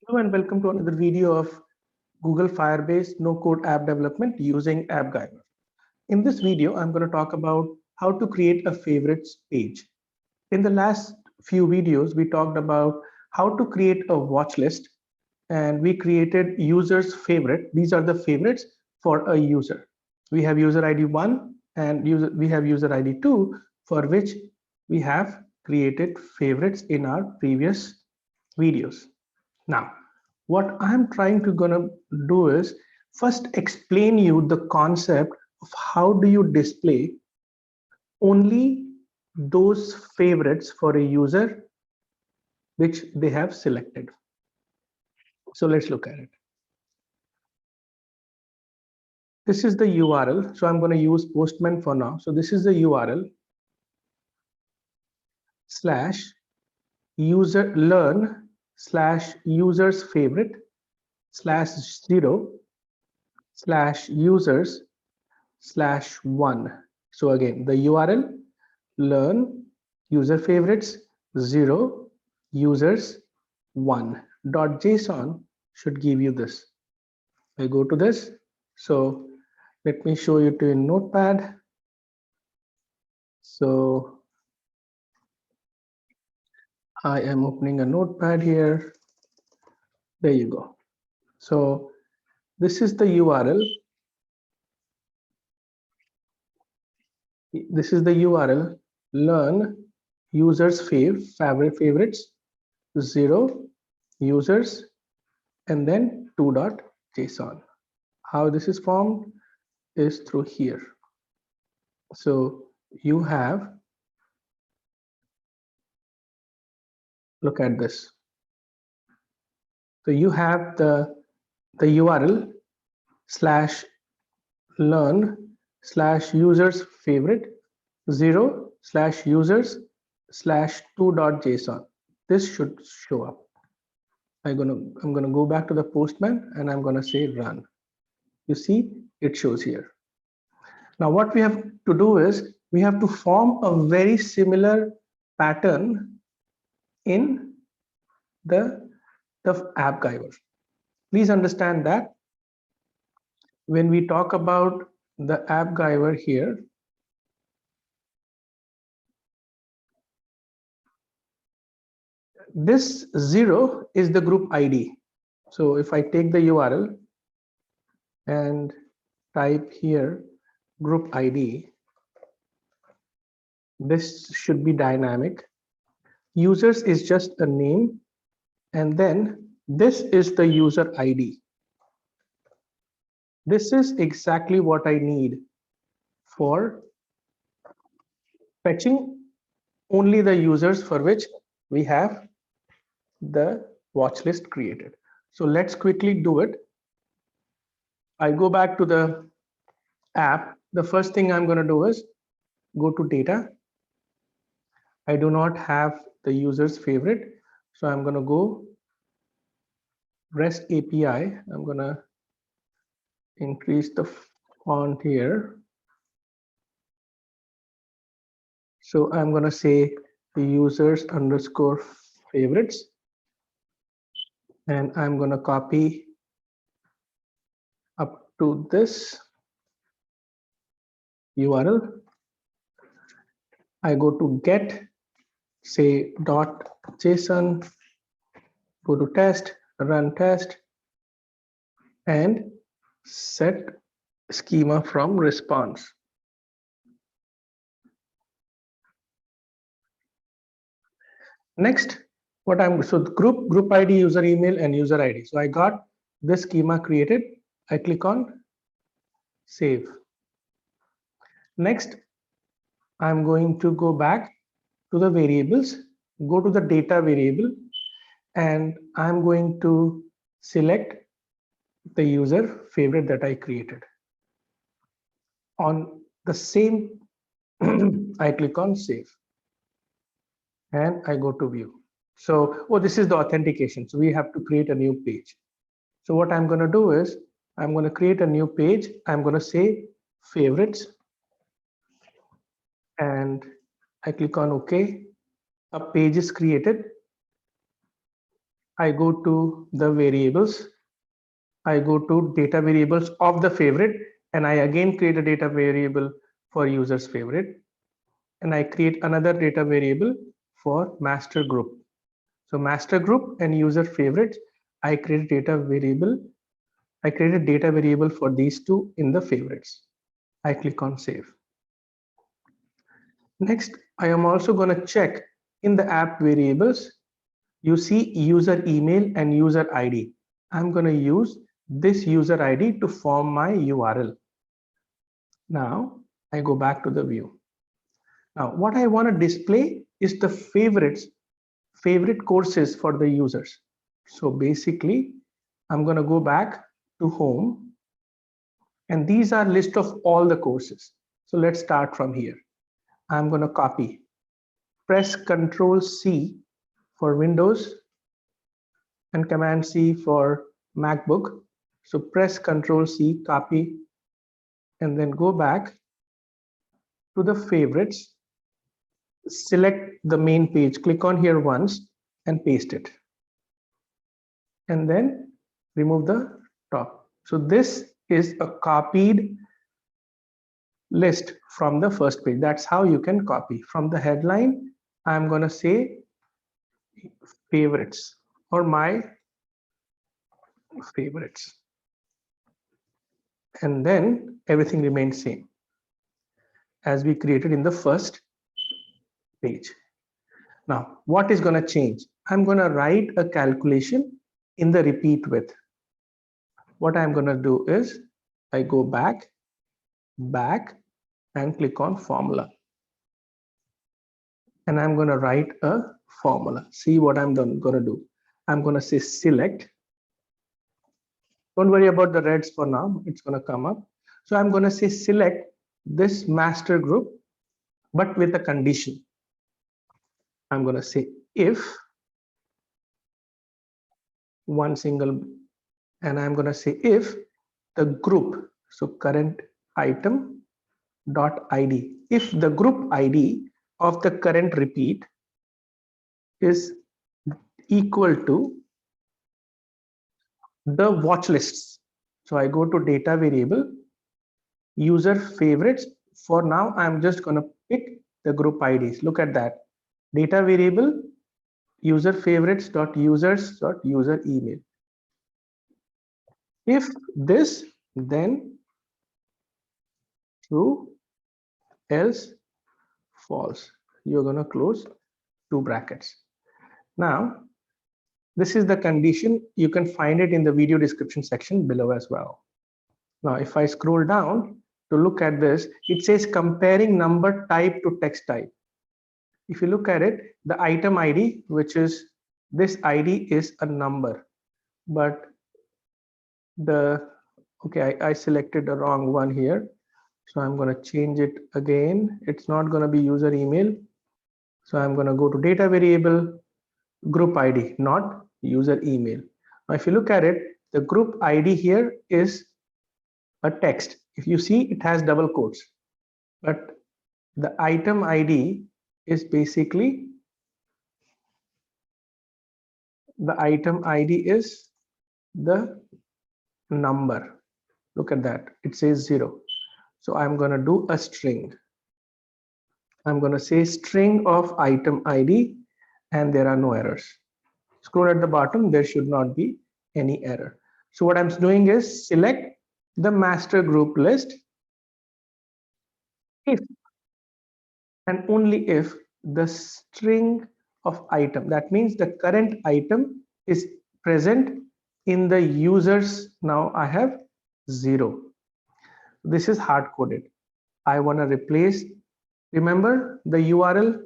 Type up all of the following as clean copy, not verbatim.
Hello and welcome to another video of Google Firebase no-code app development using AppGyver. In this video, I'm going to talk about how to create a favorites page. In the last few videos, we talked about how to create a watch list, and we created users favorite. These are the favorites for a user. We have user ID 1 and we have user ID 2 for which we have created favorites in our previous videos. Now, what I'm trying to gonna do is first explain you the concept of how do you display only those favorites for a user which they have selected. So let's look at it. This is the URL. So I'm going to use Postman for now. So this is the URL /user learn /users favorite /0/users/1. So again, the URL learn user favorites 0 users 1 .json should give you this. I go to this. So let me show you to in Notepad. So I am opening a Notepad here. There you go. So this is the URL. This is the URL learn users favorites 0 users and then 2.json. How this is formed is through here. So you have, look at this. So you have the URL /learn/users favorite 0 /users/2.json. This should show up. I'm gonna go back to the Postman and I'm gonna say run. You see, it shows here. Now what we have to do is we have to form a very similar pattern in the AppGyver. Please understand that when we talk about the AppGyver here, this 0 is the group ID. So if I take the URL and type here group ID, this should be dynamic. Users is just a name, and then this is the user ID. This is exactly what I need for fetching only the users for which we have the watch list created. So let's quickly do it. I go back to the app. The first thing I'm going to do is go to data. I do not have the user's favorite, so I'm going to go REST API. I'm going to increase the font here. So I'm going to say the users underscore favorites, and I'm going to copy up to this URL. I go to get, say .json, go to test, run test, and set schema from response. Next, what I'm so group ID, user email, and user ID. So I got this schema created. I click on save. Next, I'm going to go back to the variables, go to the data variable, and I'm going to select the user favorite that I created. On the same, I click on save and I go to view. So, oh, this is the authentication. So we have to create a new page. So what I'm going to do is I'm going to create a new page. I'm going to say favorites and I click on OK. A page is created. I go to the variables. I go to data variables of the favorite, and I again create a data variable for user's favorite. And I create another data variable for master group. So master group and user favorites, I create data variable. I created data variable for these two in the favorites. I click on save. Next, I am also going to check in the app variables. You see user email and user ID. I'm going to use this user ID to form my URL. Now I go back to the view. Now what I want to display is the favorite courses for the users. So basically I'm going to go back to home, and these are list of all the courses. So let's start from here. I'm going to copy, press Ctrl C for Windows and Command C for MacBook. So press Ctrl C, copy, and then go back to the favorites, select the main page, click on here once and paste it, and then remove the top. So this is a copied list from the first page. That's how you can copy. From the headline, I'm going to say favorites or my favorites, and then everything remains same as we created in the first page. Now what is going to change? I'm going to write a calculation in the repeat with. What I'm going to do is I go back and click on formula, and I'm going to write a formula. See what I'm going to do. I'm going to say select. Don't worry about the reds for now, it's going to come up. So I'm going to say select this master group, but with a condition. I'm going to say if one single, and I'm going to say if the group, so current item dot id, if the group id of the current repeat is equal to the watch lists. So I go to data variable, user favorites. For now, I'm just going to pick the group IDs. Look at that. Data variable, user favorites dot users dot user email. If this, then true, else false. You're going to close two brackets. Now, this is the condition. You can find it in the video description section below as well. Now, if I scroll down to look at this, it says comparing number type to text type. If you look at it, the item ID, which is this ID, is a number, but I selected the wrong one here. So I'm going to change it again. It's not going to be user email. So I'm going to go to data variable, group ID, not user email. Now, if you look at it, the group ID here is a text. If you see, it has double quotes, but the item ID is basically the item ID is the number. Look at that. It says 0. So I'm going to do a string. I'm going to say string of item ID, and there are no errors. Scroll at the bottom. There should not be any error. So what I'm doing is select the master group list if and only if the string of item, that means the current item, is present in the users. Now I have 0. This is hard coded. I want to replace, remember the URL.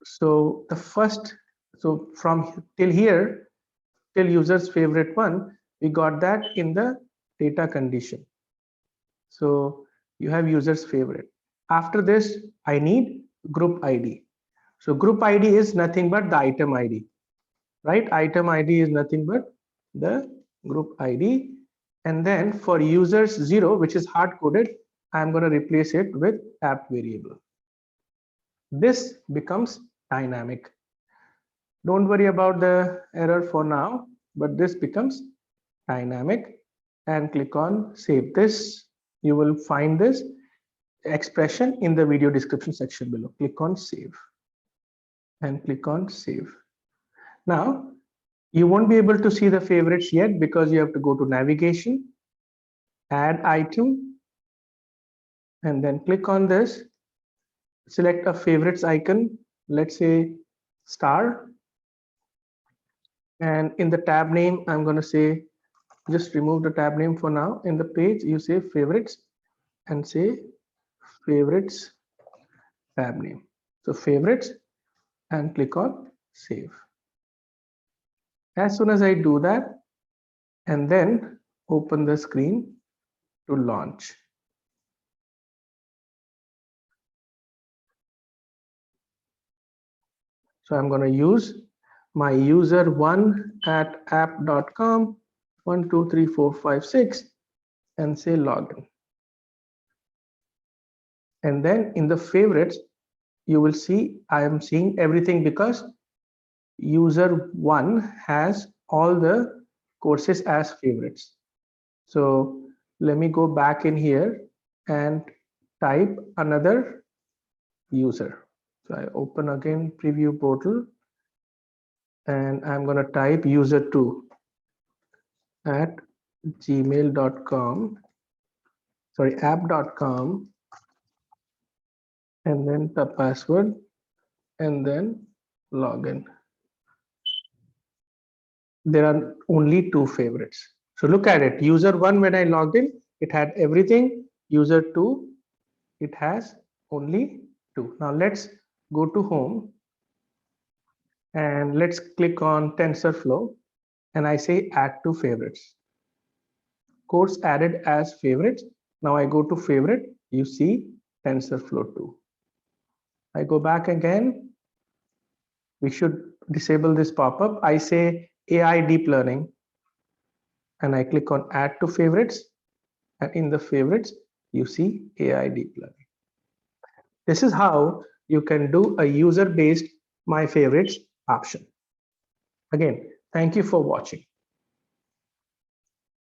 So the first, so from till here, till users favorite one, we got that in the data condition. So you have users favorite. After this, I need group ID. So group ID is nothing but the item ID, right? Item ID is nothing but the group ID. And then for users 0, which is hard coded, I'm going to replace it with app variable. This becomes dynamic. Don't worry about the error for now, but this becomes dynamic, and click on save. This, you will find this expression in the video description section below. Click on save and click on save. Now, you won't be able to see the favorites yet because you have to go to navigation, add item, and then click on this. Select a favorites icon, let's say star. And in the tab name, I'm going to say, just remove the tab name for now. In the page, you say favorites and say favorites tab name. So favorites, and click on save. As soon as I do that, and then open the screen to launch. So I'm going to use my user 1@app.com 123456 and say login. And then in the favorites, you will see I am seeing everything because user 1 has all the courses as favorites. So let me go back in here and type another user. So I open again preview portal and I'm going to type user2@gmail.com, sorry, app.com, and then the password and then login. There are only 2 favorites. So look at it. User 1, when I logged in, it had everything. User 2, it has only 2. Now let's go to home and let's click on TensorFlow and I say add to favorites. Course added as favorites. Now I go to favorite, you see TensorFlow 2. I go back again. We should disable this pop-up. I say AI deep learning and I click on add to favorites, and in the favorites you see AI deep learning. This is how you can do a user-based my favorites option. Again, thank you for watching.